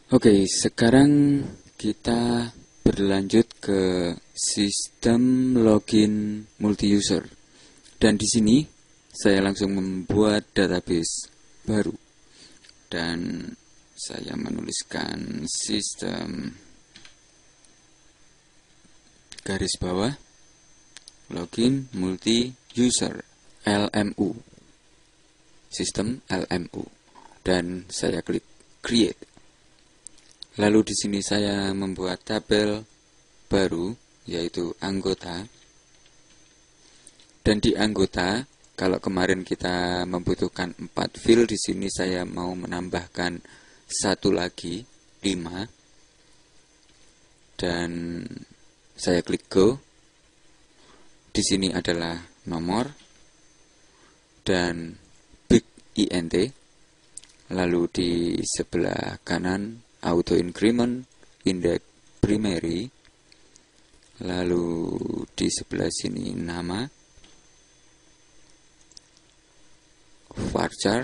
Oke, sekarang kita berlanjut ke sistem login multi-user. Dan di sini saya langsung membuat database baru. Dan saya menuliskan sistem garis bawah login multi-user LMU. Sistem LMU. Dan saya klik create. Lalu di sini saya membuat tabel baru, yaitu anggota. Dan di anggota, kalau kemarin kita membutuhkan 4 field, di sini saya mau menambahkan satu lagi, 5. Dan saya klik go. Di sini adalah nomor dan big int. Lalu di sebelah kanan auto increment, index primary, lalu di sebelah sini nama, varchar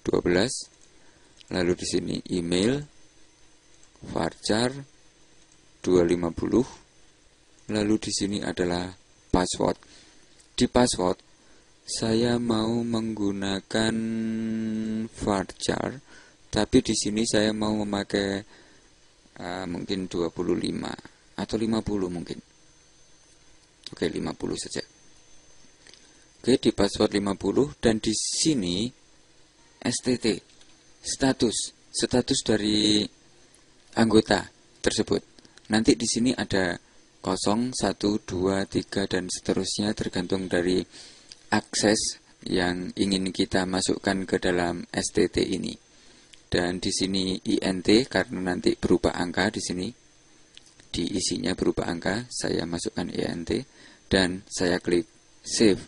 12, lalu di sini email, varchar 250, lalu di sini adalah password. Di password saya mau menggunakan varchar, tapi di sini saya mau memakai mungkin 25 atau 50 mungkin. Oke, 50 saja. Oke, di password 50 dan di sini STT, status dari anggota tersebut. Nanti di sini ada 0, 1, 2, 3 dan seterusnya tergantung dari akses yang ingin kita masukkan ke dalam STT ini. Dan di sini INT karena nanti berupa angka di sini. Di isinya berupa angka, saya masukkan INT dan saya klik save.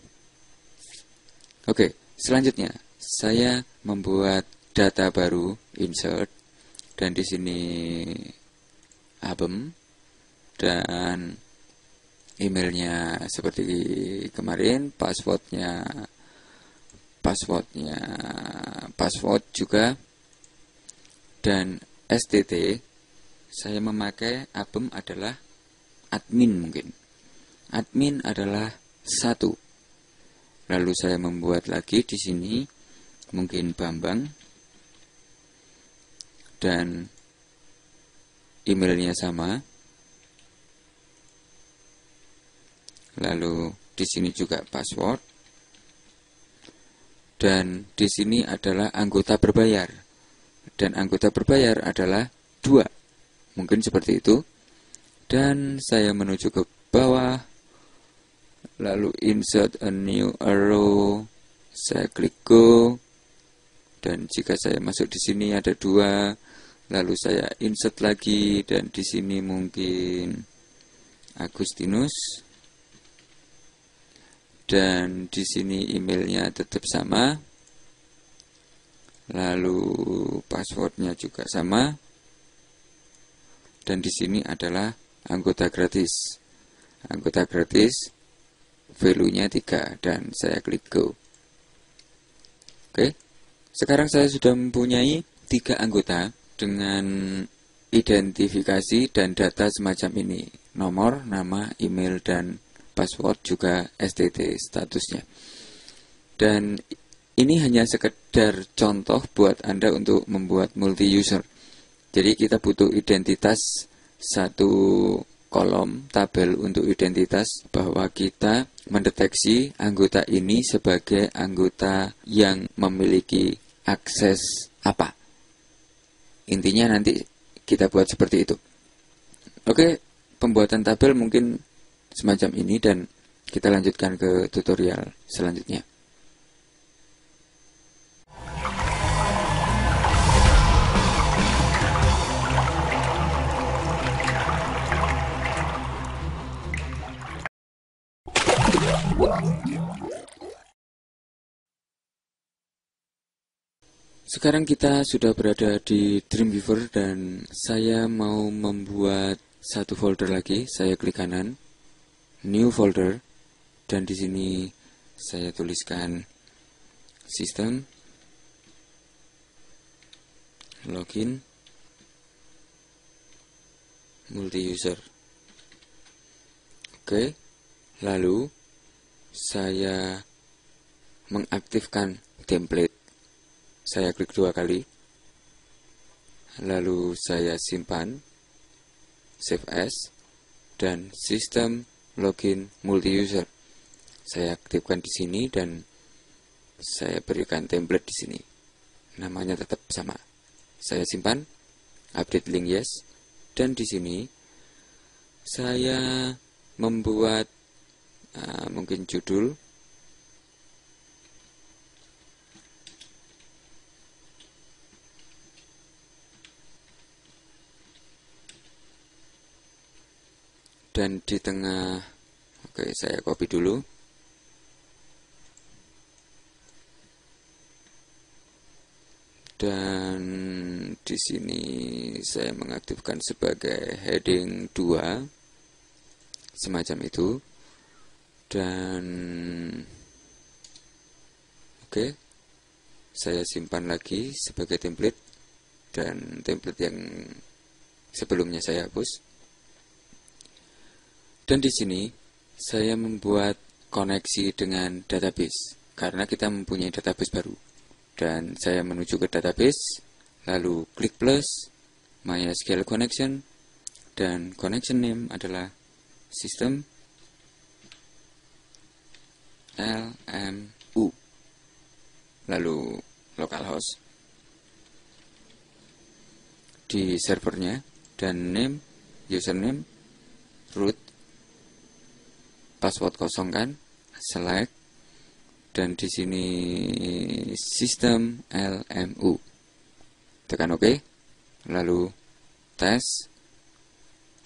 Oke, selanjutnya saya membuat data baru, insert, dan di sini album dan emailnya seperti kemarin, password juga, dan STT saya memakai album adalah admin mungkin. Admin adalah 1. Lalu saya membuat lagi di sini mungkin Bambang dan emailnya sama. Lalu di sini juga password. Dan di sini adalah anggota berbayar. Dan anggota berbayar adalah 2. Mungkin seperti itu. Dan saya menuju ke bawah. Lalu insert a new arrow. Saya klik go. Dan jika saya masuk di sini ada 2. Lalu saya insert lagi dan di sini mungkin Agustinus. Dan di sini emailnya tetap sama. Lalu passwordnya juga sama. Dan di sini adalah anggota gratis. Anggota gratis, value-nya 3 dan saya klik go. Oke. Sekarang saya sudah mempunyai 3 anggota dengan identifikasi dan data semacam ini. Nomor, nama, email, dan password juga STT statusnya. Dan ini hanya sekedar contoh buat Anda untuk membuat multi-user. Jadi kita butuh identitas, satu kolom tabel untuk identitas bahwa kita mendeteksi anggota ini sebagai anggota yang memiliki akses apa. Intinya nanti kita buat seperti itu. Oke, pembuatan tabel mungkin semacam ini dan kita lanjutkan ke tutorial selanjutnya. Sekarang kita sudah berada di Dreamweaver dan saya mau membuat satu folder lagi. Saya klik kanan, new folder, dan di sini saya tuliskan sistem login multi user. Oke, lalu saya mengaktifkan template. Saya klik 2 kali, lalu saya simpan, save as, dan sistem login multi user. Saya aktifkan di sini dan saya berikan template di sini. Namanya tetap sama. Saya simpan, update link yes, dan di sini saya membuat mungkin judul dan di tengah, oke, saya copy dulu. Dan di sini saya mengaktifkan sebagai heading 2 semacam itu. Dan oke, saya simpan lagi sebagai template, dan template yang sebelumnya saya hapus. Dan di sini saya membuat koneksi dengan database karena kita mempunyai database baru. Dan saya menuju ke database, lalu klik plus, MySQL connection, dan connection name adalah sistem LMU, lalu localhost di servernya, dan name, username, root, password kosong kan, select, dan di sini sistem LMU. Tekan OK, lalu tes,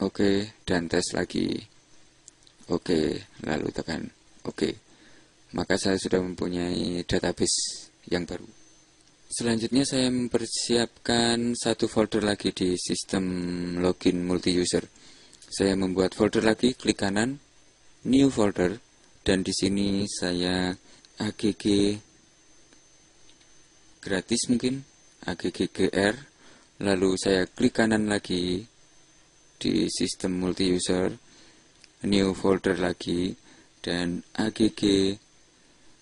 OK, dan tes lagi, OK, lalu tekan OK. Maka saya sudah mempunyai database yang baru. Selanjutnya saya mempersiapkan satu folder lagi di sistem login multi user. Saya membuat folder lagi, klik kanan, new folder, dan di sini saya agg gratis mungkin, agggr, lalu saya klik kanan lagi di sistem multi user, new folder lagi, dan agg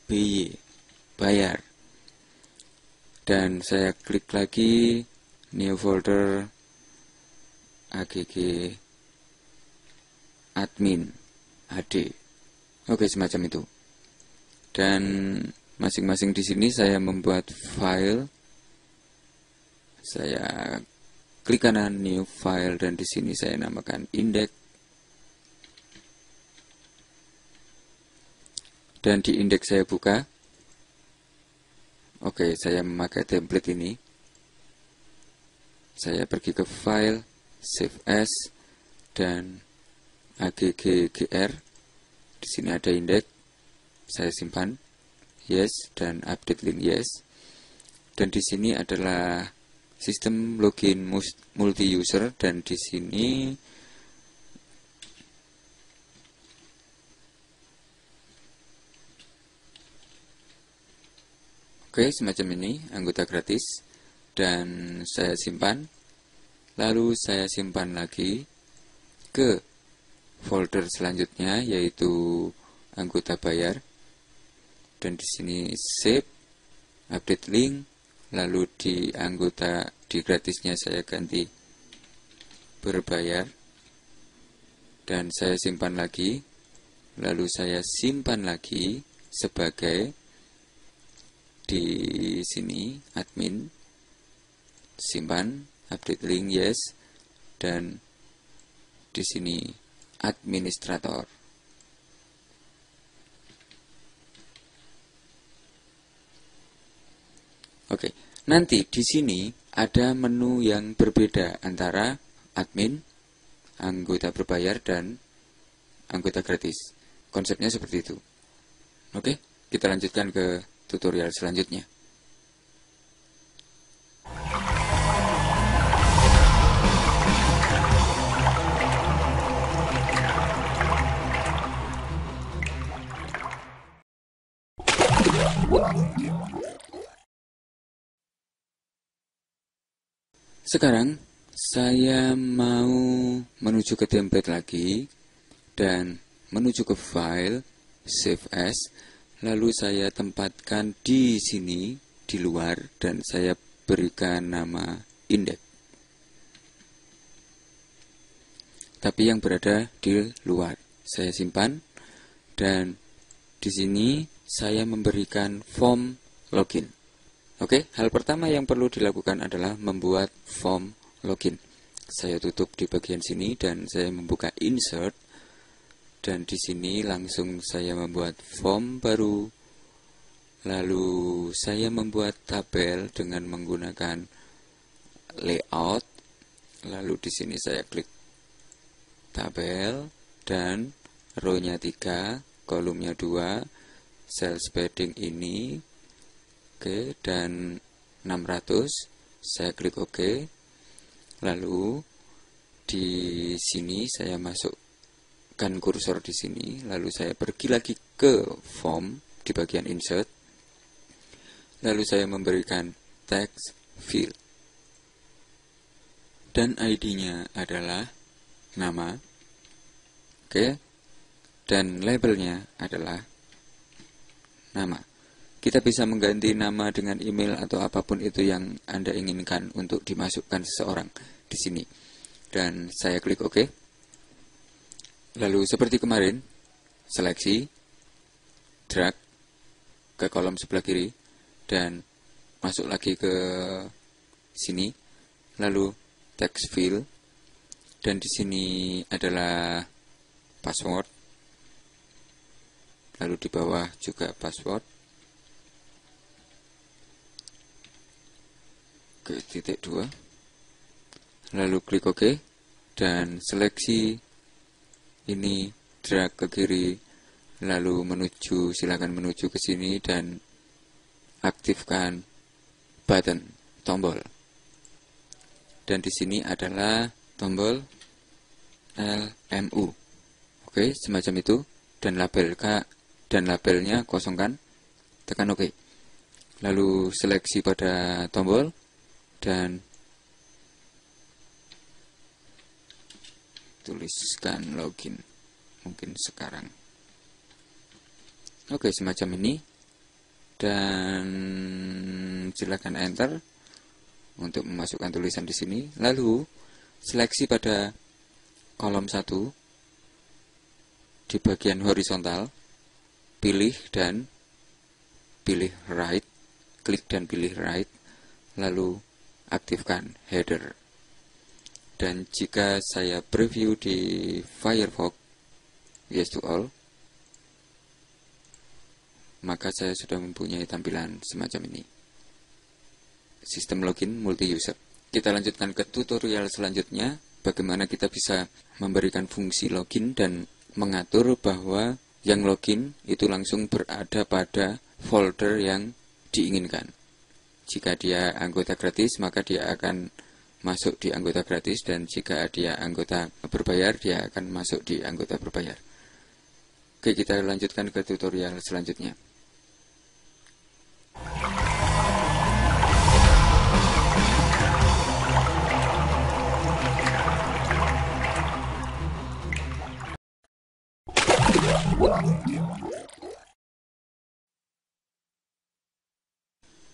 by, bayar, dan saya klik lagi new folder agg admin ad. Oke, semacam itu. Dan masing-masing di sini saya membuat file. Saya klik kanan new file, dan di sini saya namakan index. Dan di indeks saya buka. Oke, saya memakai template ini. Saya pergi ke file, save as, dan agggr. Di sini ada indeks. Saya simpan, yes, dan update link yes. Dan di sini adalah sistem login multi user, dan di sini oke, semacam ini, anggota gratis, dan saya simpan. Lalu saya simpan lagi ke folder selanjutnya, yaitu anggota bayar. Dan di sini save, update link, lalu di anggota di gratisnya saya ganti berbayar, dan saya simpan lagi, lalu saya simpan lagi sebagai di sini admin, simpan, update link yes, dan di sini administrator. Oke, nanti di sini ada menu yang berbeda antara admin, anggota berbayar, dan anggota gratis. Konsepnya seperti itu. Oke, kita lanjutkan ke tutorial selanjutnya. Sekarang saya mau menuju ke template lagi dan menuju ke file save as, lalu saya tempatkan di sini di luar dan saya berikan nama index. Tapi yang berada di luar saya simpan dan di sini saya memberikan form login. Oke, hal pertama yang perlu dilakukan adalah membuat form login. Saya tutup di bagian sini dan saya membuka insert dan di sini langsung saya membuat form baru. Lalu saya membuat tabel dengan menggunakan layout. Lalu di sini saya klik tabel dan row-nya 3, kolomnya 2, cell padding ini. Oke, dan 600, saya klik OK. Lalu di sini saya masukkan kursor di sini, lalu saya pergi lagi ke form di bagian insert. Lalu saya memberikan text field. Dan ID-nya adalah nama. Oke. Dan labelnya adalah nama. Kita bisa mengganti nama dengan email atau apapun itu yang Anda inginkan untuk dimasukkan seseorang di sini. Dan saya klik OK. Lalu seperti kemarin, seleksi, drag ke kolom sebelah kiri, dan masuk lagi ke sini. Lalu text field, dan di sini adalah password. Lalu di bawah juga password. Ke titik 2, lalu klik OK dan seleksi ini, drag ke kiri, lalu silakan menuju ke sini dan aktifkan button tombol. Dan di sini adalah tombol LMU. Oke, semacam itu, dan labelnya kosongkan, tekan OK. Lalu seleksi pada tombol dan tuliskan login, mungkin sekarang. Oke, semacam ini, dan silakan enter untuk memasukkan tulisan di sini. Lalu seleksi pada kolom 1 di bagian horizontal, pilih right, klik dan pilih right, lalu aktifkan header. Dan jika saya preview di Firefox yes to all, maka saya sudah mempunyai tampilan semacam ini. Sistem login multi-user. Kita lanjutkan ke tutorial selanjutnya, bagaimana kita bisa memberikan fungsi login dan mengatur bahwa yang login itu langsung berada pada folder yang diinginkan. Jika dia anggota gratis, maka dia akan masuk di anggota gratis, dan jika dia anggota berbayar, dia akan masuk di anggota berbayar. Oke, kita lanjutkan ke tutorial selanjutnya.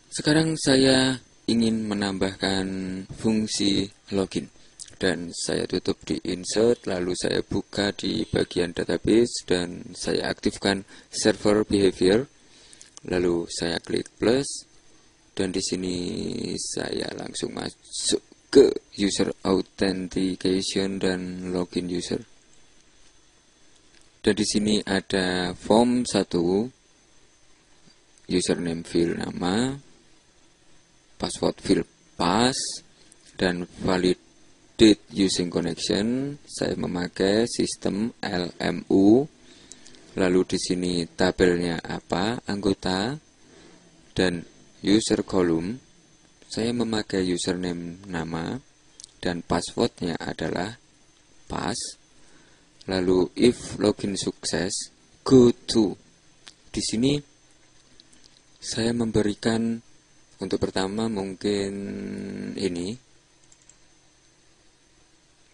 Sekarang saya ingin menambahkan fungsi login, dan saya tutup di insert, lalu saya buka di bagian database dan saya aktifkan server behavior, lalu saya klik plus, dan di sini saya langsung masuk ke user authentication dan login user. Dan di sini ada form 1, username field nama, password field pass, dan validate using connection. Saya memakai sistem LMU. Lalu di sini tabelnya apa, anggota, dan user column. Saya memakai username nama dan passwordnya adalah pass. Lalu if login sukses, go to. Di sini Saya memberikan untuk pertama mungkin ini,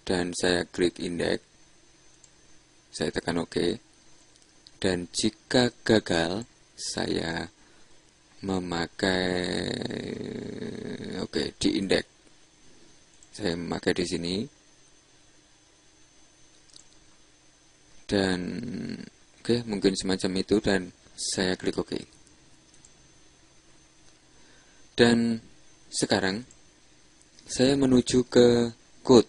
dan saya klik indeks, saya tekan OK, dan jika gagal saya memakai di indeks, saya memakai di sini, dan mungkin semacam itu, dan saya klik OK. Dan sekarang saya menuju ke code.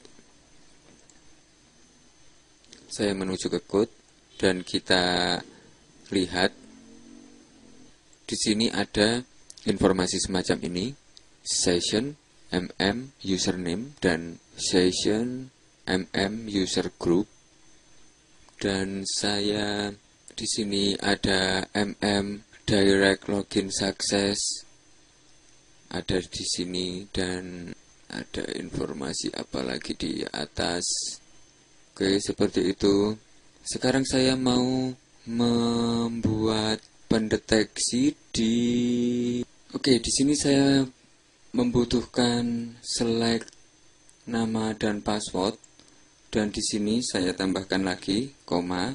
Saya menuju ke code, dan kita lihat di sini ada informasi semacam ini: session username dan session user group. Dan saya di sini ada direct login success, ada di sini, dan ada informasi apa lagi di atas. Seperti itu. Sekarang saya mau membuat pendeteksi di sini saya membutuhkan select nama dan password, dan di sini saya tambahkan lagi koma,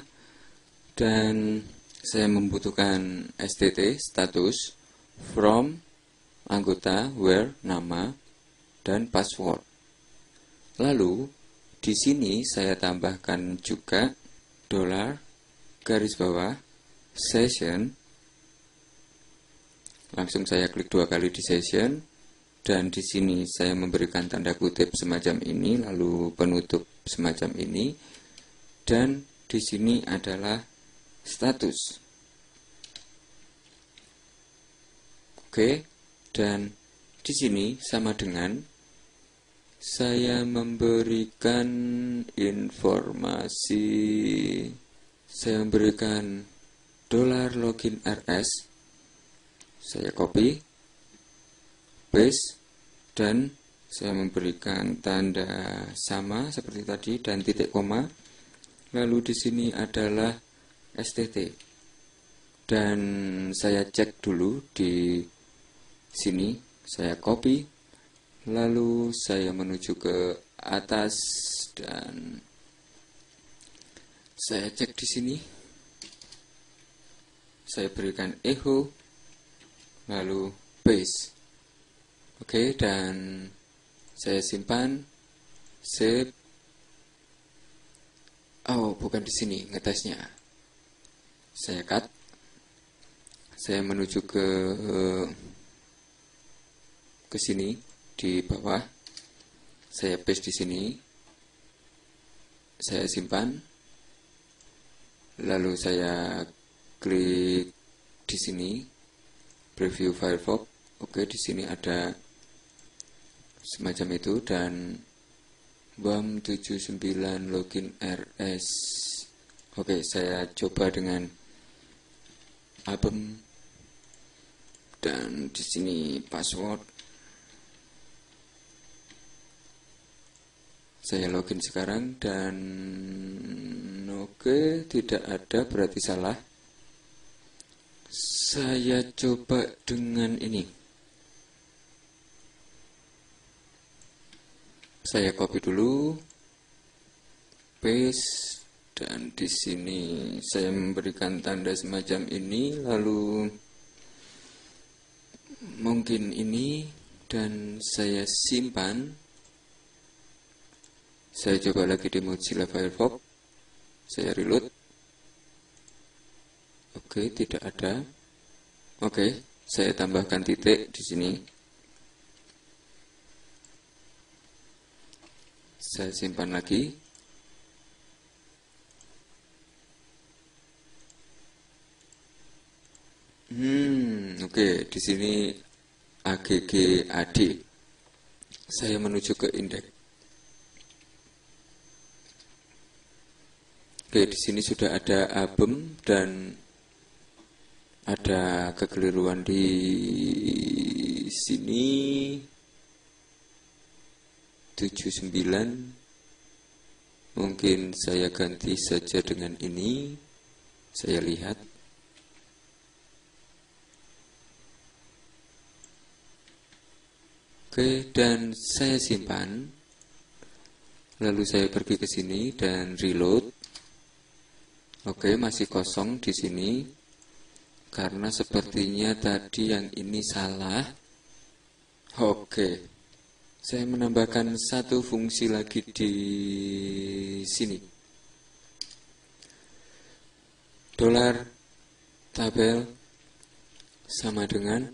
dan saya membutuhkan STT status from anggota where nama dan password. Lalu di sini saya tambahkan juga $, session. Langsung saya klik 2 kali di session, dan di sini saya memberikan tanda kutip semacam ini, lalu penutup semacam ini, dan di sini adalah status. Dan di sini sama dengan saya memberikan informasi, saya memberikan $login rs, saya copy, paste, dan saya memberikan tanda sama seperti tadi dan titik koma. Lalu di sini adalah STT, dan saya cek dulu di sini, saya copy, lalu saya menuju ke atas dan saya cek di sini, saya berikan echo, lalu paste. Dan saya simpan, save. Oh, bukan di sini ngetesnya. Saya cut, saya menuju ke sini di bawah, saya paste di sini, saya simpan, lalu saya klik di sini preview Firefox. Di sini ada semacam itu, dan BAM 79 login rs. Saya coba dengan album, dan di sini password. Saya login sekarang, dan tidak ada, berarti salah. Saya coba dengan ini. Saya copy dulu, paste, dan di sini saya memberikan tanda semacam ini, lalu mungkin ini, dan saya simpan. Saya coba lagi di Mozilla Firefox, saya reload. Tidak ada. Saya tambahkan titik di sini. Saya simpan lagi. Di sini AGGAD. Saya menuju ke indeks. Di sini sudah ada album, dan ada kekeliruan di sini. 79. Mungkin saya ganti saja dengan ini. Saya lihat. Oke, dan saya simpan. Lalu saya pergi ke sini dan reload. Oke, masih kosong di sini. Karena sepertinya tadi yang ini salah. Oke. Saya menambahkan satu fungsi lagi di sini. Dolar tabel sama dengan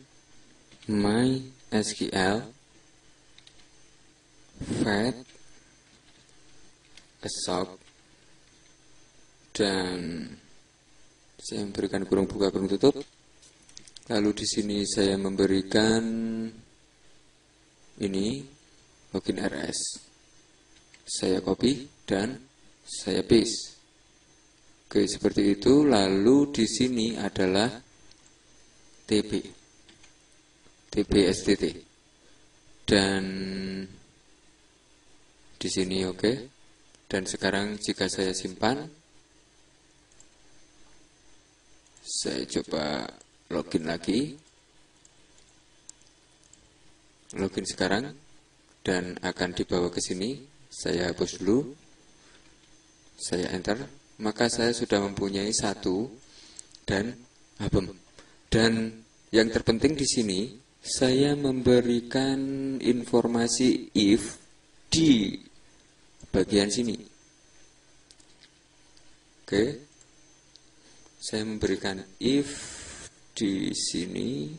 MySQL fat assoc, dan saya memberikan kurung buka kurung tutup. Lalu di sini saya memberikan ini login RS. Saya copy dan saya paste. Oke, seperti itu. Lalu di sini adalah TB/STT. Dan di sini oke. Dan sekarang jika saya simpan, saya coba login lagi. Login sekarang dan akan dibawa ke sini. Saya hapus dulu. Saya enter. Maka saya sudah mempunyai satu dan album. Dan yang terpenting di sini, saya memberikan informasi if di bagian sini. Oke. Saya memberikan if di sini.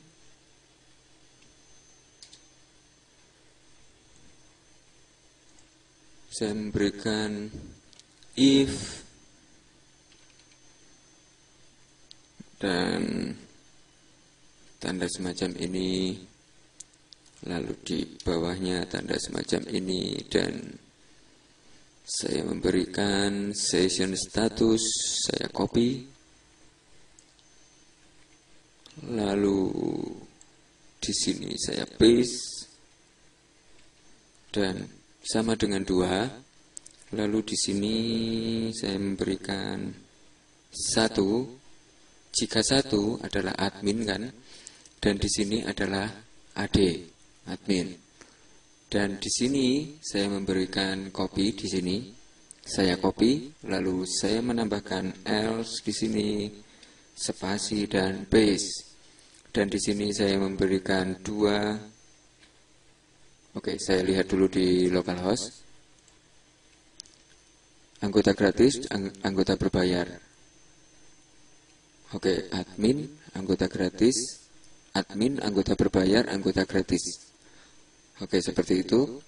Saya memberikan if dan tanda semacam ini, lalu di bawahnya tanda semacam ini, dan saya memberikan session status, saya copy, lalu di sini saya paste, dan sama dengan 2. Lalu di sini saya memberikan 1. Jika 1 adalah admin kan, dan di sini adalah admin. Dan di sini saya memberikan copy di sini. Saya copy, lalu saya menambahkan else di sini, spasi dan paste. Dan di sini saya memberikan 2. Oke, saya lihat dulu di localhost. Anggota gratis, anggota berbayar. Oke, admin, anggota gratis, admin, anggota berbayar, anggota gratis. Oke, seperti itu.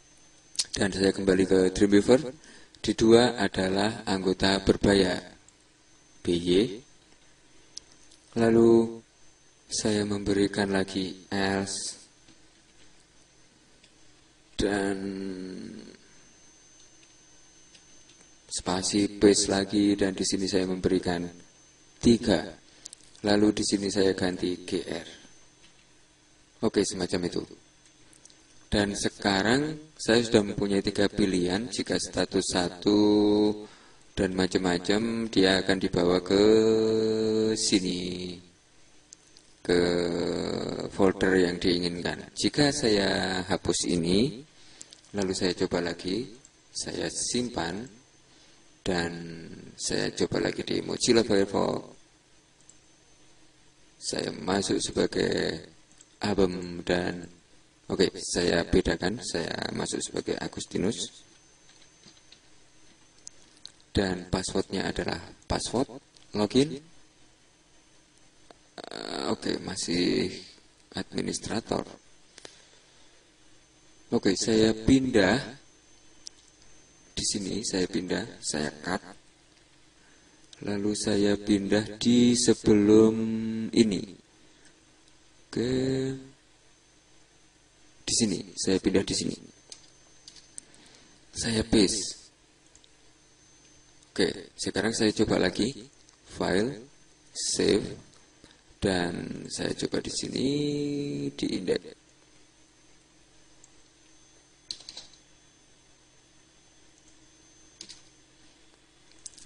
Dan saya kembali ke Dreamweaver. Di 2 adalah anggota berbayar, BY. Lalu saya memberikan lagi else. Dan spasi paste lagi, dan di sini saya memberikan 3. Lalu di sini saya ganti GR. Oke, semacam itu. Dan sekarang saya sudah mempunyai 3 pilihan. Jika status 1 dan macam-macam, dia akan dibawa ke sini, ke folder yang diinginkan. Jika saya hapus ini, lalu saya coba lagi, saya simpan, dan saya coba lagi di Mozilla Firefox. Saya masuk sebagai album dan oke, saya bedakan, saya masuk sebagai Agustinus. Dan passwordnya adalah password login. Oke, masih administrator. Oke, saya pindah. Di sini saya pindah, saya cut. Lalu saya pindah di sebelum ini. Oke. Di sini, saya pindah di sini. Saya paste. Oke, sekarang saya coba lagi. File, save, dan saya coba di sini di index.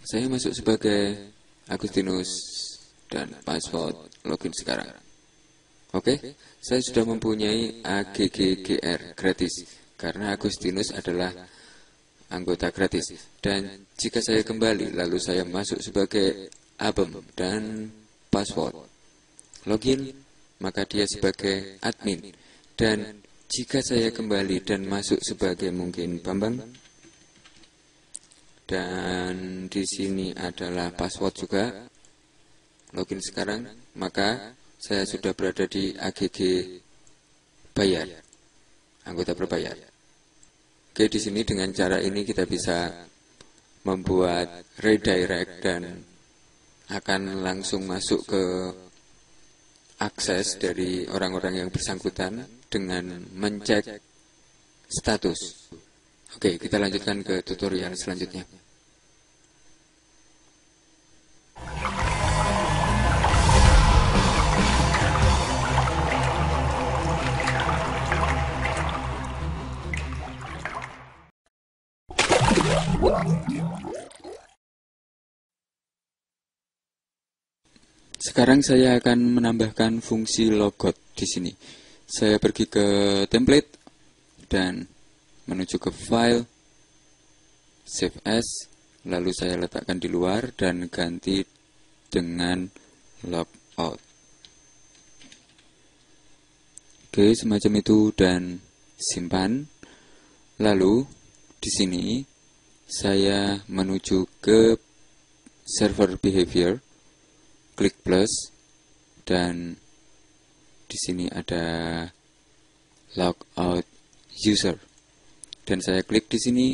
Saya masuk sebagai Agustinus dan password login sekarang. Oke, saya sudah mempunyai AGGGR gratis karena Agustinus adalah anggota gratis. Dan jika saya kembali lalu saya masuk sebagai Abem dan password login, maka dia sebagai admin. Dan jika saya kembali dan masuk sebagai mungkin Bambang, dan di sini adalah password juga, login sekarang, maka saya sudah berada di AGG bayar, anggota berbayar. Oke, di sini dengan cara ini kita bisa membuat redirect dan akan langsung masuk ke akses dari orang-orang yang bersangkutan dengan mencek status. Oke, kita lanjutkan ke tutorial selanjutnya. Sekarang saya akan menambahkan fungsi logout di sini. Saya pergi ke template dan menuju ke file, save as, lalu saya letakkan di luar dan ganti dengan logout. Oke, semacam itu dan simpan. Lalu di sini saya menuju ke server behavior, klik plus, dan di sini ada logout user. Dan saya klik di sini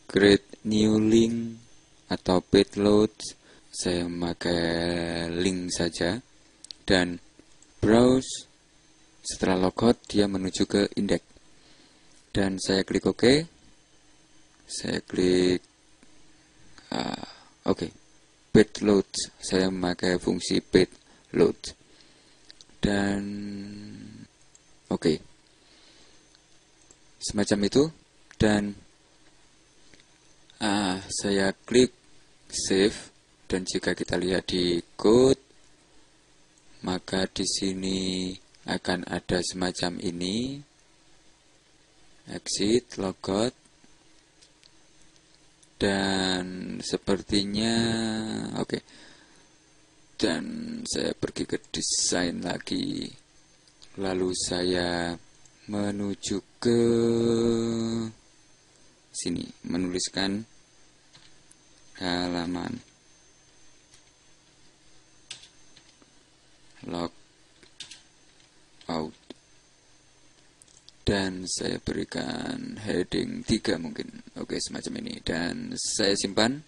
create new link atau page load. Saya memakai link saja dan browse. Setelah logout dia menuju ke index. Dan saya klik OK. Saya klik OK. Page load, saya memakai fungsi page load dan oke, semacam itu. Dan saya klik save dan jika kita lihat di code, maka di sini akan ada semacam ini, exit, logout. Dan sepertinya oke. Dan saya pergi ke desain lagi. Lalu saya menuju ke sini, menuliskan halaman logout. Dan saya berikan heading 3 mungkin. Oke, semacam ini. Dan saya simpan.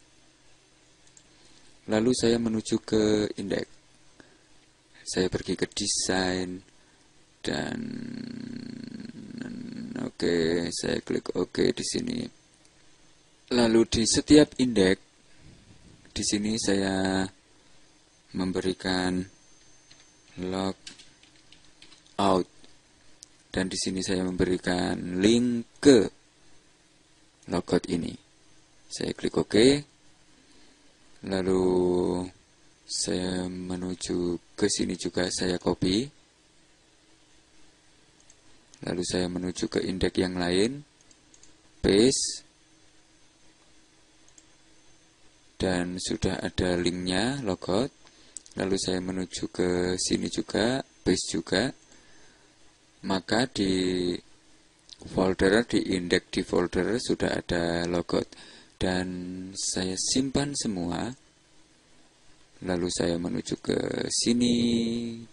Lalu saya menuju ke index. Saya pergi ke desain. Dan oke, saya klik OK di sini. Lalu di setiap indeks, di sini saya memberikan logout. Dan di sini saya memberikan link ke logout ini. Saya klik OK. Lalu saya menuju ke sini juga, saya copy. Lalu saya menuju ke indeks yang lain, paste. Dan sudah ada linknya, logout. Lalu saya menuju ke sini juga, paste juga. Maka di folder, di indeks di folder sudah ada logout. Dan saya simpan semua. Lalu saya menuju ke sini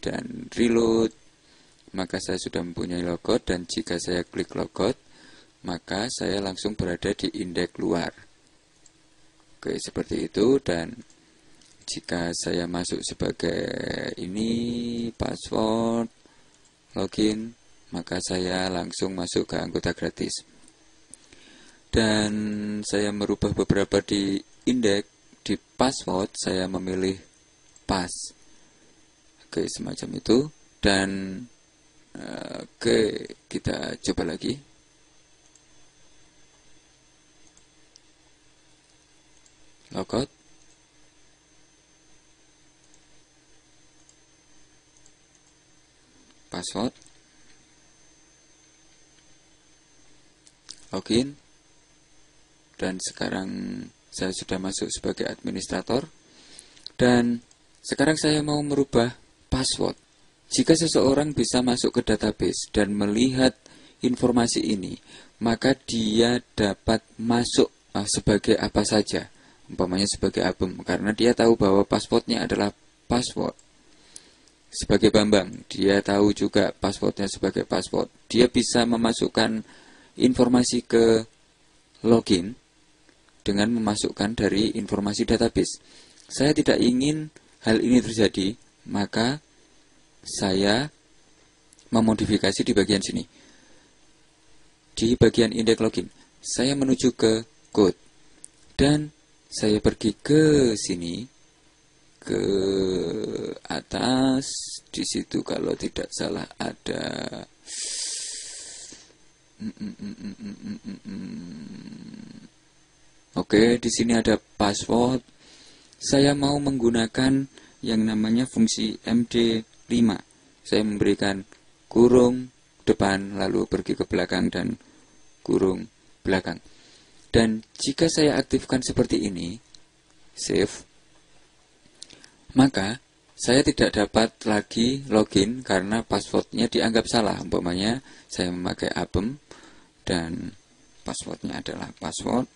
dan reload. Maka saya sudah mempunyai logout dan jika saya klik logout, maka saya langsung berada di indeks luar. Oke, seperti itu. Dan jika saya masuk sebagai ini, password, login, maka saya langsung masuk ke anggota gratis. Dan saya merubah beberapa di indeks, di password saya memilih pass. Oke, semacam itu. Dan oke, kita coba lagi. Logout. password, login, dan sekarang saya sudah masuk sebagai administrator. Dan sekarang saya mau merubah password. Jika seseorang bisa masuk ke database dan melihat informasi ini, maka dia dapat masuk sebagai apa saja, umpamanya sebagai Abem, karena dia tahu bahwa passwordnya adalah password. Sebagai Bambang, dia tahu juga passwordnya sebagai password. Dia bisa memasukkan informasi ke login dengan memasukkan dari informasi database. Saya tidak ingin hal ini terjadi, maka saya memodifikasi di bagian sini. Di bagian indeks login, saya menuju ke code. Dan saya pergi ke sini, ke atas. Di situ kalau tidak salah ada Oke, di sini ada password. Saya mau menggunakan yang namanya fungsi MD5. Saya memberikan kurung depan, lalu pergi ke belakang dan kurung belakang. Dan jika saya aktifkan seperti ini, save, maka saya tidak dapat lagi login karena passwordnya dianggap salah. Umpamanya saya memakai Abem dan passwordnya adalah password.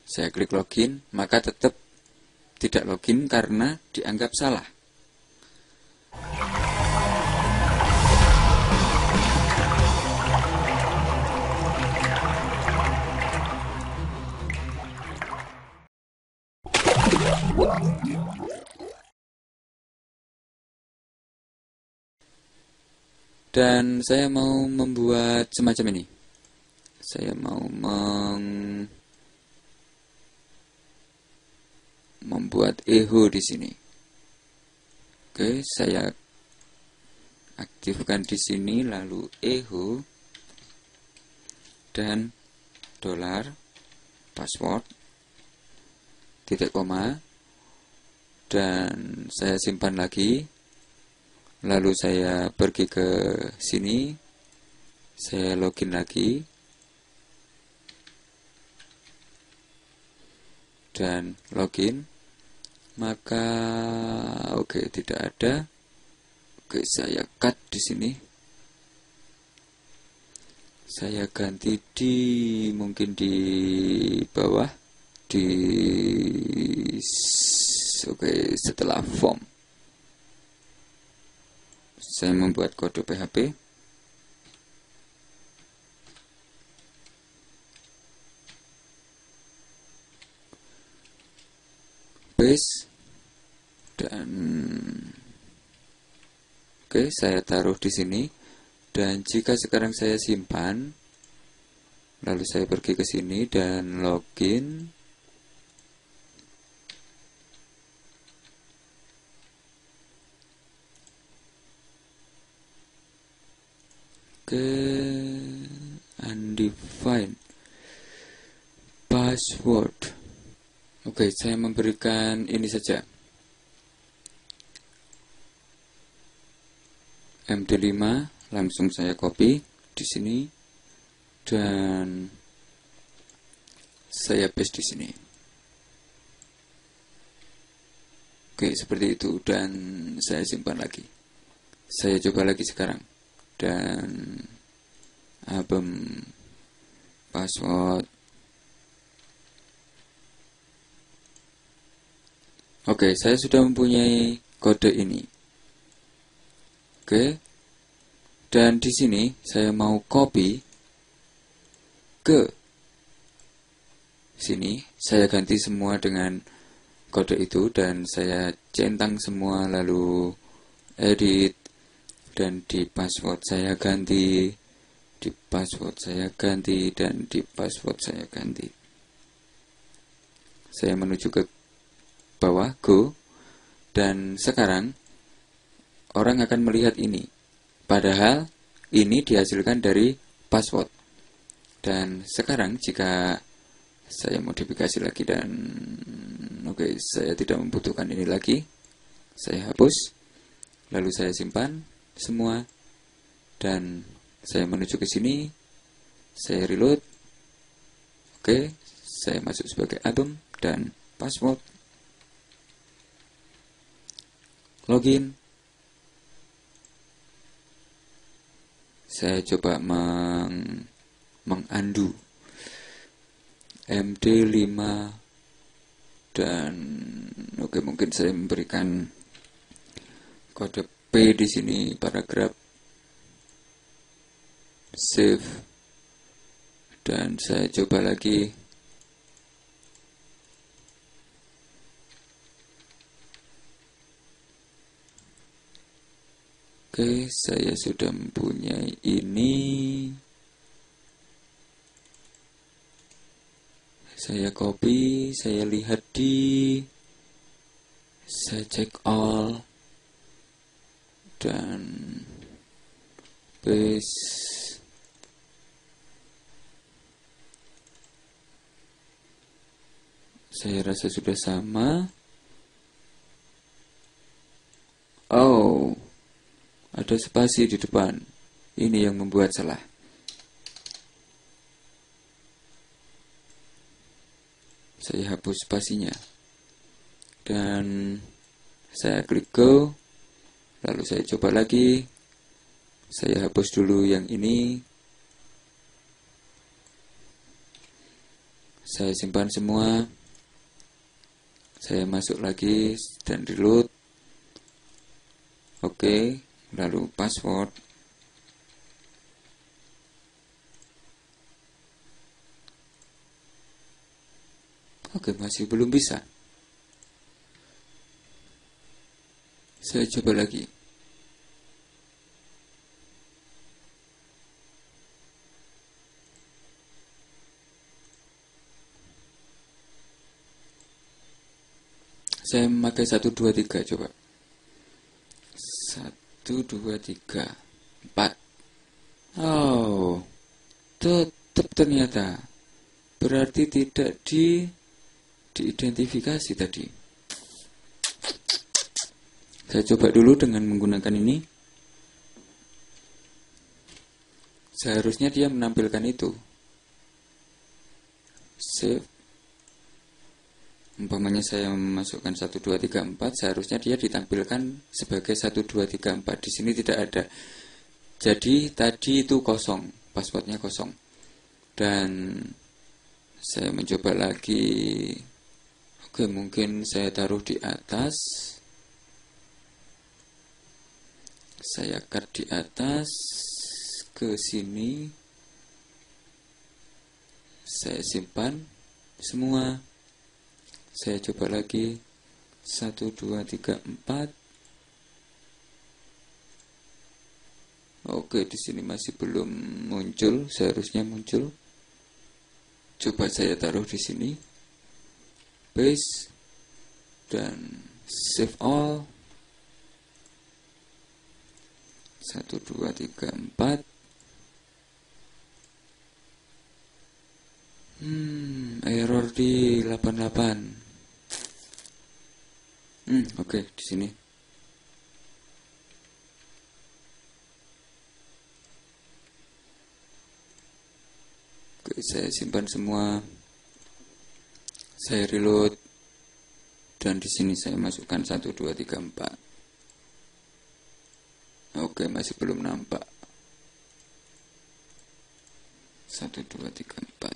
Saya klik login, maka tetap tidak login karena dianggap salah. Dan saya mau membuat semacam ini. Saya mau membuat echo di sini. Oke, saya aktifkan di sini, lalu echo dan dolar password titik koma, dan saya simpan lagi. Lalu saya pergi ke sini, saya login lagi, dan login. Maka oke, tidak ada. Oke, saya cut di sini. Saya ganti mungkin di bawah, oke, setelah form. Saya membuat kode PHP. Paste. Dan oke, saya taruh di sini. Dan jika sekarang saya simpan, lalu saya pergi ke sini dan login. Oke, undefined password. Oke, saya memberikan ini saja, MD5. Langsung saya copy di sini dan saya paste di sini. Oke, seperti itu, dan saya simpan lagi. Saya coba lagi sekarang, dan Abem password. Oke, saya sudah mempunyai kode ini. Oke, dan di sini saya mau copy ke sini. Saya ganti semua dengan kode itu dan saya centang semua, lalu edit, dan di password saya ganti, di password saya ganti, dan di password saya ganti. Saya menuju ke bawah, go, dan sekarang orang akan melihat ini, padahal ini dihasilkan dari password. Dan sekarang jika saya modifikasi lagi dan oke, saya tidak membutuhkan ini lagi, saya hapus, lalu saya simpan semua, dan saya menuju ke sini, saya reload. Oke, saya masuk sebagai album dan password, login. Saya coba mengundo MD5 dan oke, mungkin saya memberikan kode P di sini, paragraf, save, dan saya coba lagi. Oke, saya sudah mempunyai ini. Saya copy, saya lihat saya cek all, dan paste. Saya rasa sudah sama. Oh, ada spasi di depan. Ini yang membuat salah. Saya hapus spasinya. Dan saya klik go. Lalu saya coba lagi. Saya hapus dulu yang ini. Saya simpan semua. Saya masuk lagi dan reload. Oke, lalu password. Oke, masih belum bisa. Saya coba lagi. Saya memakai 1, 2, 3, coba. 1, 2, 3, 4. Oh, tetap ternyata. Berarti tidak diidentifikasi tadi. Saya coba dulu dengan menggunakan ini. Seharusnya dia menampilkan itu. Save. Umpamanya saya memasukkan 1, 2, 3, 4, seharusnya dia ditampilkan sebagai 1, 2, 3, 4. Di sini tidak ada. Jadi tadi itu kosong, passwordnya kosong. Dan saya mencoba lagi. Oke, mungkin saya taruh di atas. Saya cut di atas ke sini. Saya simpan semua. Saya coba lagi. 1, 2, 3, 4. Oke, di sini masih belum muncul. Seharusnya muncul. Coba saya taruh di sini. Paste. Dan save all. 1, 2, 3, 4. Error di 88. Oke, di sini. Oke, saya simpan semua. Saya reload. Dan di sini saya masukkan 1, 2, 3, 4. Oke, masih belum nampak. 1, 2, 3, 4.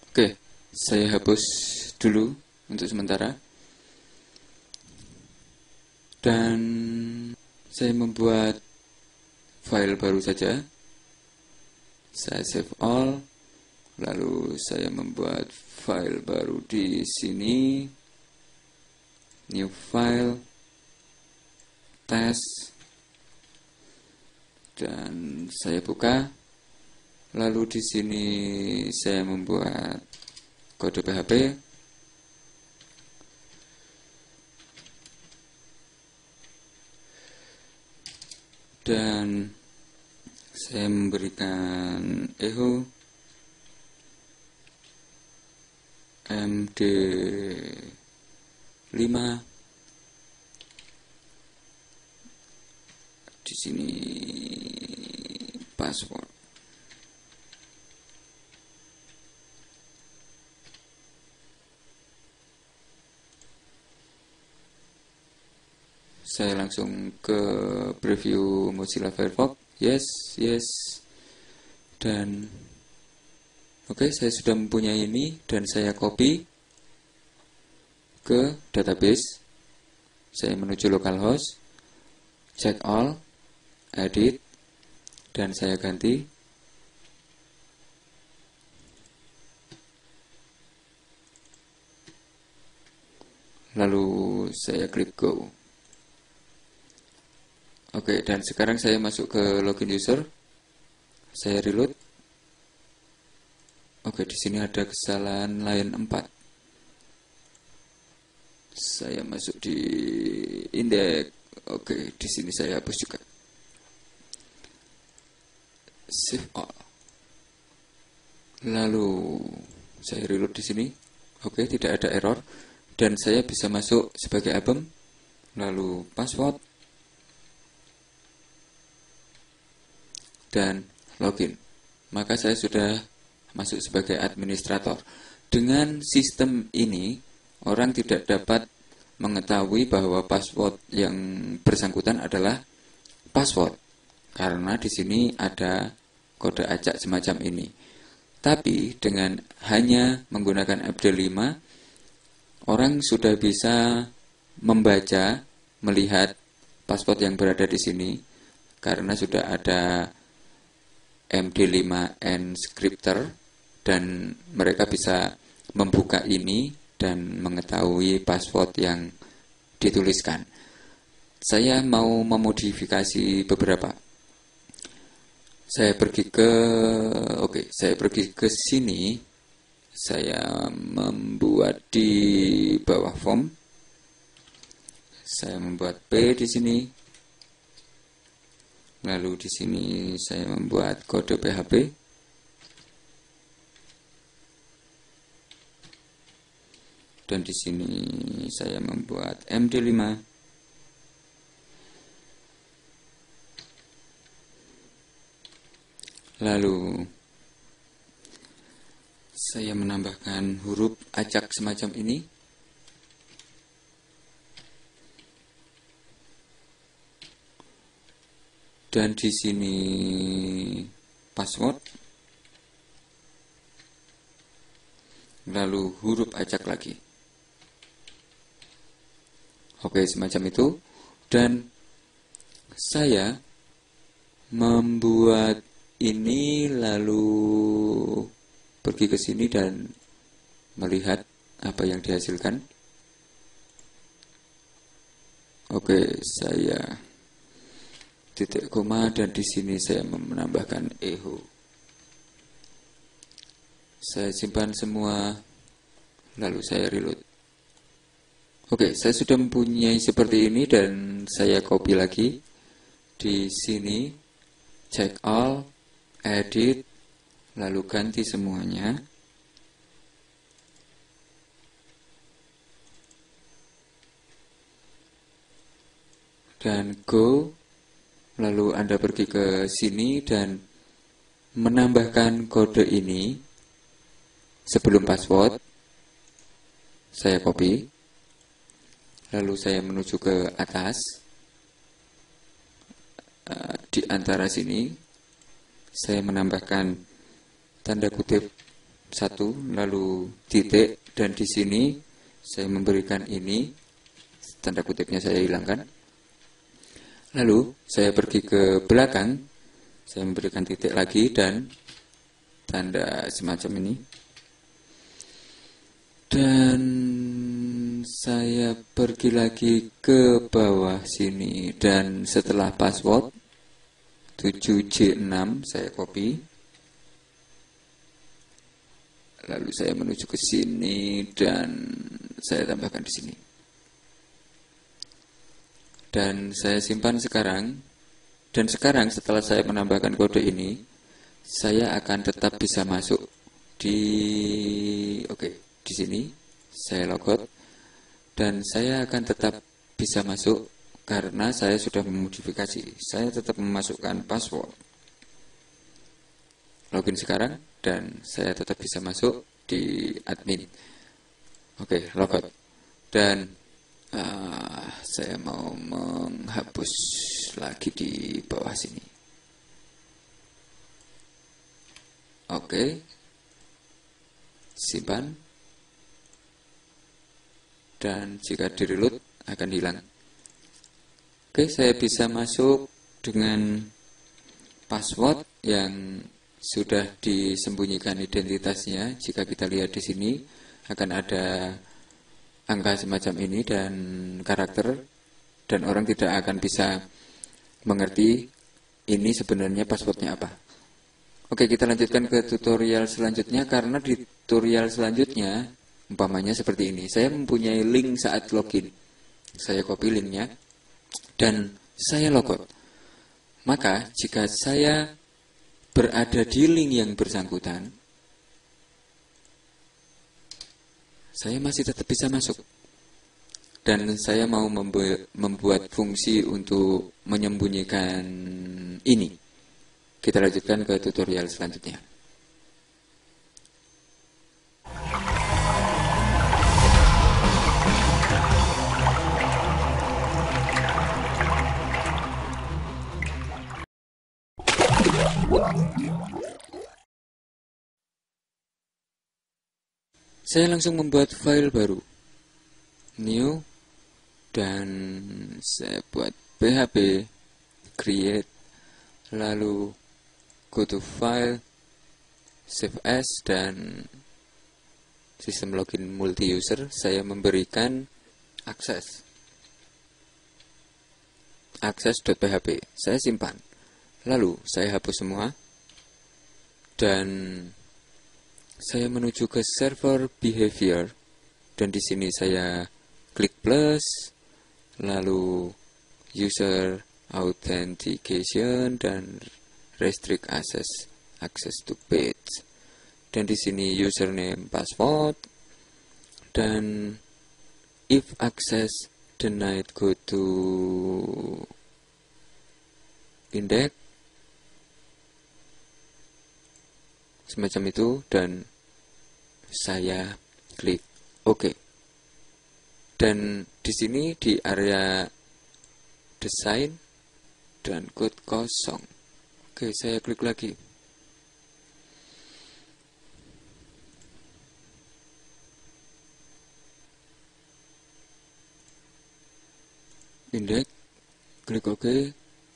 Oke, saya hapus dulu untuk sementara. Dan saya membuat file baru saja. Saya save all. Lalu saya membuat file baru di sini. New file. Test. Dan saya buka. Lalu di sini saya membuat kode PHP. Dan saya memberikan echo MD 5. Di sini password. Saya langsung ke preview Mozilla Firefox. Yes. Dan oke, saya sudah mempunyai ini dan saya copy ke database. Saya menuju localhost, check all, edit, dan saya ganti. Lalu saya klik go. Oke, dan sekarang saya masuk ke login user. Saya reload. Oke, di sini ada kesalahan line 4. Saya masuk di index. Oke, di sini saya hapus juga. Save all. Lalu saya reload di sini. Oke, tidak ada error dan saya bisa masuk sebagai album. Lalu password dan login. Maka saya sudah masuk sebagai administrator. Dengan sistem ini, orang tidak dapat mengetahui bahwa password yang bersangkutan adalah password, karena di sini ada kode acak semacam ini. Tapi dengan hanya menggunakan FD5, orang sudah bisa membaca, melihat password yang berada di sini, karena sudah ada MD5 Encryptor dan mereka bisa membuka ini dan mengetahui password yang dituliskan. Saya mau memodifikasi beberapa. Saya pergi ke sini. Saya membuat di bawah form. Saya membuat P di sini. Lalu di sini saya membuat kode PHP. Dan di sini saya membuat MD5. Lalu saya menambahkan huruf acak semacam ini. Dan di sini password. Lalu huruf acak lagi. Oke, semacam itu. Dan saya membuat ini lalu pergi ke sini dan melihat apa yang dihasilkan. Oke, saya titik koma dan di sini saya menambahkan echo. Saya simpan semua, lalu saya reload. Oke, saya sudah mempunyai seperti ini dan saya copy lagi di sini, check all, edit, lalu ganti semuanya. Dan go. Lalu Anda pergi ke sini dan menambahkan kode ini sebelum password. Saya copy. Lalu saya menuju ke atas. Di antara sini saya menambahkan tanda kutip 1, lalu titik, dan di sini saya memberikan ini, tanda kutipnya saya hilangkan. Lalu saya pergi ke belakang, saya memberikan titik lagi dan tanda semacam ini. Dan saya pergi lagi ke bawah sini dan setelah password 7J6 saya copy. Lalu saya menuju ke sini dan saya tambahkan di sini. Dan saya simpan sekarang. Dan sekarang setelah saya menambahkan kode ini, saya akan tetap bisa masuk di di sini saya logout Dan saya akan tetap bisa masuk karena saya sudah memodifikasi. Saya tetap memasukkan password. Login sekarang dan saya tetap bisa masuk di admin. Oke, logout. Dan saya mau menghapus lagi di bawah sini. Oke. Simpan. Dan jika di-reload akan hilang. Oke, saya bisa masuk dengan password yang sudah disembunyikan identitasnya. Jika kita lihat di sini akan ada angka semacam ini dan karakter, dan orang tidak akan bisa mengerti ini sebenarnya passwordnya apa. Oke, kita lanjutkan ke tutorial selanjutnya, karena di tutorial selanjutnya umpamanya seperti ini. Saya mempunyai link saat login. Saya copy linknya dan saya logout. Maka jika saya berada di link yang bersangkutan, saya masih tetap bisa masuk. Dan saya mau membuat fungsi untuk menyembunyikan ini. Kita lanjutkan ke tutorial selanjutnya. Saya langsung membuat file baru, new, dan saya buat php create, lalu go to file, save as, dan sistem login multi user. Saya memberikan access.php. Saya simpan, lalu saya hapus semua dan saya menuju ke server behavior, dan di sini saya klik plus, lalu user authentication dan restrict access to page, dan di sini username password, dan if access denied go to index, semacam itu, dan saya klik OK. Dan di sini di area desain dan code kosong. Oke, saya klik lagi. Index, klik OK,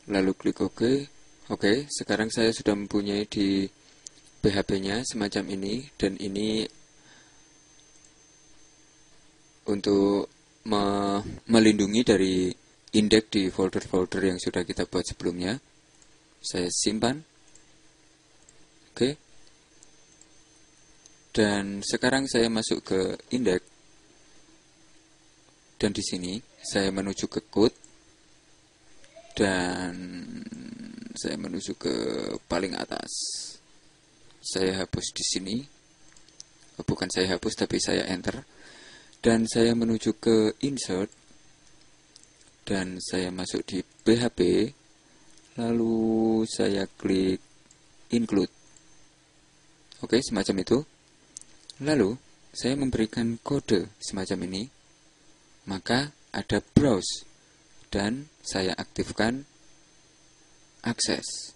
lalu klik OK. Oke, sekarang saya sudah mempunyai di PHP-nya semacam ini, dan ini untuk melindungi dari indeks di folder-folder yang sudah kita buat sebelumnya. Saya simpan. Oke. Dan sekarang saya masuk ke indeks, dan di sini saya menuju ke code, dan saya menuju ke paling atas. Saya hapus di sini. Bukan saya hapus, tapi saya enter. Dan saya menuju ke insert. Dan saya masuk di PHP. Lalu saya klik include. Oke, semacam itu. Lalu saya memberikan kode semacam ini. Maka ada browse. Dan saya aktifkan akses.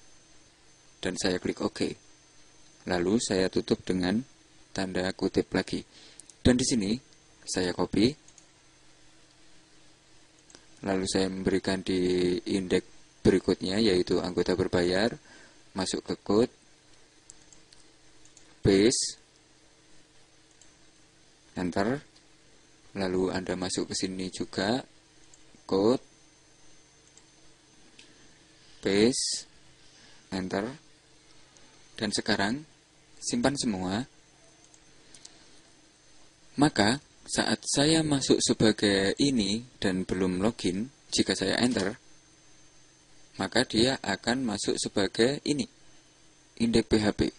Dan saya klik OK. Lalu saya tutup dengan tanda kutip lagi. Dan di sini saya copy. Lalu saya memberikan di indeks berikutnya, yaitu anggota berbayar. Masuk ke code, paste, enter. Lalu Anda masuk ke sini juga, code, paste, enter. Dan sekarang simpan semua. Maka saat saya masuk sebagai ini dan belum login, jika saya enter, maka dia akan masuk sebagai ini, indeks PHP.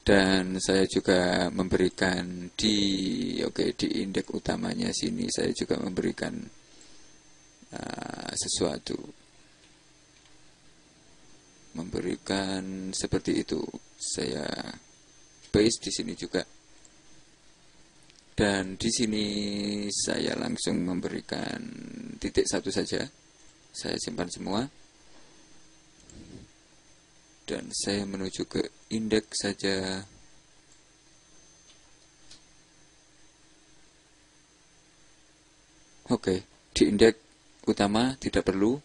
Dan saya juga memberikan di indeks utamanya sini saya juga memberikan sesuatu, memberikan seperti itu. Saya paste di sini juga. Dan di sini saya langsung memberikan titik satu saja. Saya simpan semua. Dan saya menuju ke indeks saja. Oke, di indeks utama tidak perlu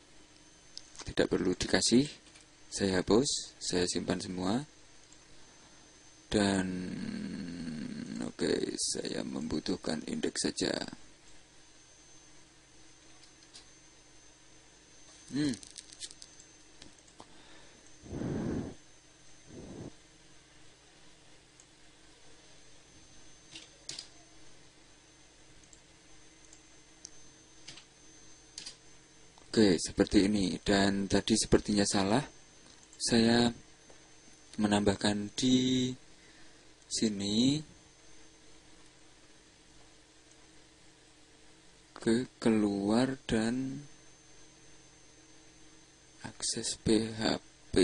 dikasih. Saya hapus, saya simpan semua. Dan saya membutuhkan indeks saja. Seperti ini. Dan tadi sepertinya salah. Saya menambahkan di sini keluar dan akses PHP.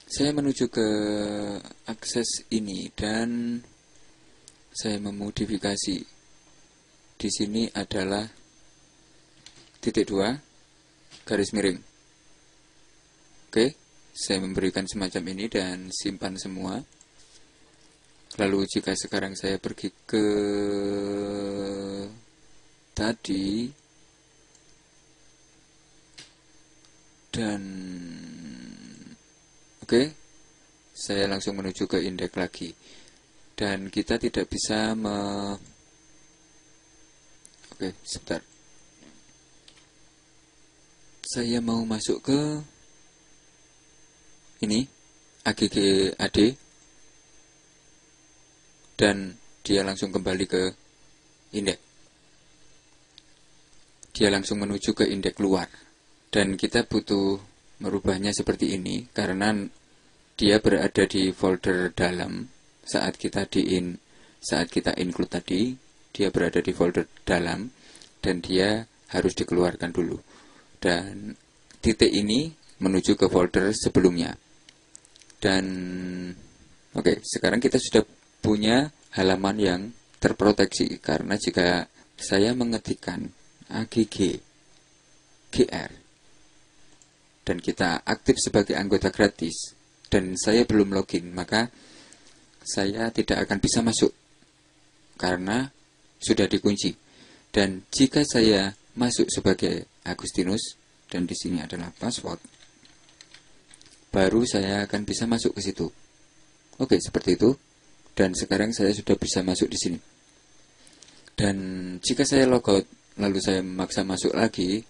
Saya menuju ke akses ini dan saya memodifikasi. Di sini adalah titik 2 garis miring. Saya memberikan semacam ini dan simpan semua. Lalu jika sekarang saya pergi ke tadi dan saya langsung menuju ke indeks lagi. Dan kita tidak bisa sebentar. Saya mau masuk ke ini AGGAD dan dia langsung kembali ke indeks. Dia langsung menuju ke indeks luar. Dan kita butuh merubahnya seperti ini karena dia berada di folder dalam. Saat kita include tadi, dia berada di folder dalam dan dia harus dikeluarkan dulu. Dan titik ini menuju ke folder sebelumnya. Dan sekarang kita sudah punya halaman yang terproteksi karena jika saya mengetikkan AGGGR dan kita aktif sebagai anggota gratis dan saya belum login, maka saya tidak akan bisa masuk karena sudah dikunci. Dan jika saya masuk sebagai Agustinus dan di sini adalah password, baru saya akan bisa masuk ke situ. Seperti itu. Dan sekarang saya sudah bisa masuk di sini. Dan jika saya logout lalu saya memaksa masuk lagi,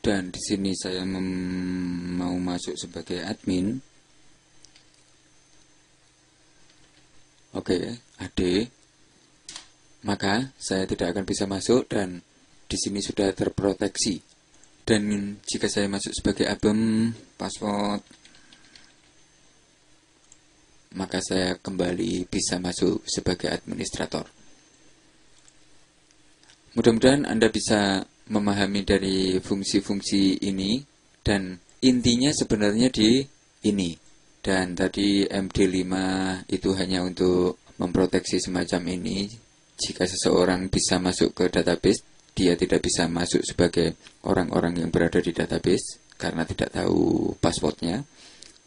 dan di sini saya mau masuk sebagai admin, AD, maka saya tidak akan bisa masuk dan di sini sudah terproteksi. Dan jika saya masuk sebagai admin password, maka saya kembali bisa masuk sebagai administrator. Mudah-mudahan Anda bisa memahami dari fungsi-fungsi ini dan intinya sebenarnya di ini. Dan tadi MD5 itu hanya untuk memproteksi semacam ini. Jika seseorang bisa masuk ke database, dia tidak bisa masuk sebagai orang-orang yang berada di database karena tidak tahu passwordnya.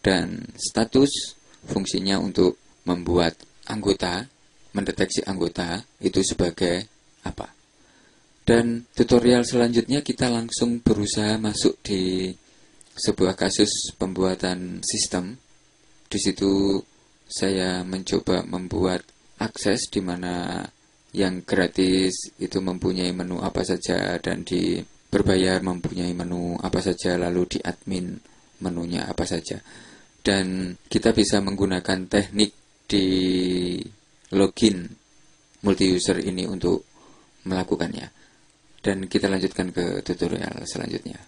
Dan status fungsinya untuk membuat anggota, mendeteksi anggota itu sebagai apa. Dan tutorial selanjutnya kita langsung berusaha masuk di sebuah kasus pembuatan sistem. Di situ saya mencoba membuat akses di mana yang gratis itu mempunyai menu apa saja dan di berbayar mempunyai menu apa saja, lalu di admin menunya apa saja. Dan kita bisa menggunakan teknik di login multi user ini untuk melakukannya. Dan kita lanjutkan ke tutorial selanjutnya.